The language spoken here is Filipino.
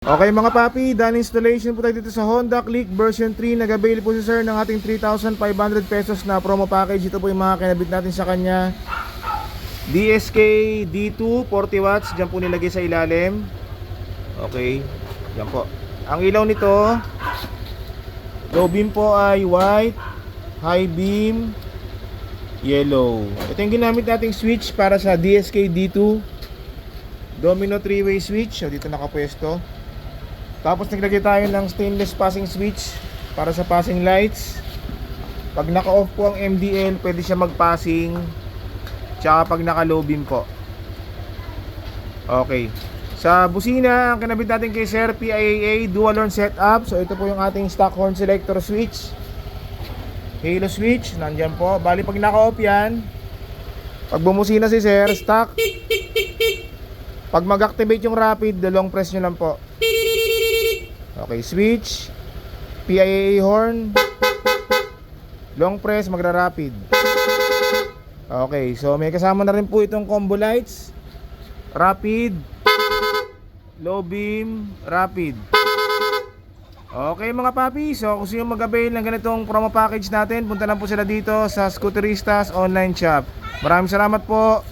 Okay mga papi, done installation po tayo dito sa Honda Click version 3. Nag-avail po si sir ng ating 3,500 pesos na promo package. Ito po yung mga kinabit natin sa kanya. DSK D2 40 watts, dyan po nilagay sa ilalim. Okay, yan po. Ang ilaw nito, low beam po ay white, high beam yellow. Ito yung ginamit nating switch para sa DSK D2 Domino 3-way switch. So dito nakapwesto. Tapos naglagay tayo ng stainless passing switch para sa passing lights. Pag naka-off po ang MDL, pwede siya mag-passing. Tsaka pag naka-low beam po. Okay. Sa busina, ang kinabit natin kay Sir, PIAA dual horn setup. So ito po yung ating stock horn selector switch. Halo switch, nandyan po. Bali pag naka-off yan, pag bumusina si Sir, stock. Pag mag-activate yung rapid, long press nyo lang po. Okay, switch, PIAA horn, long press, magra-rapid. Okay, so may kasama na rin po itong combo lights, rapid, low beam, rapid. Okay mga papi, so kung sino mag-avail ng ganitong promo package natin, punta lang po sila dito sa Scooteristas online shop. Maraming salamat po.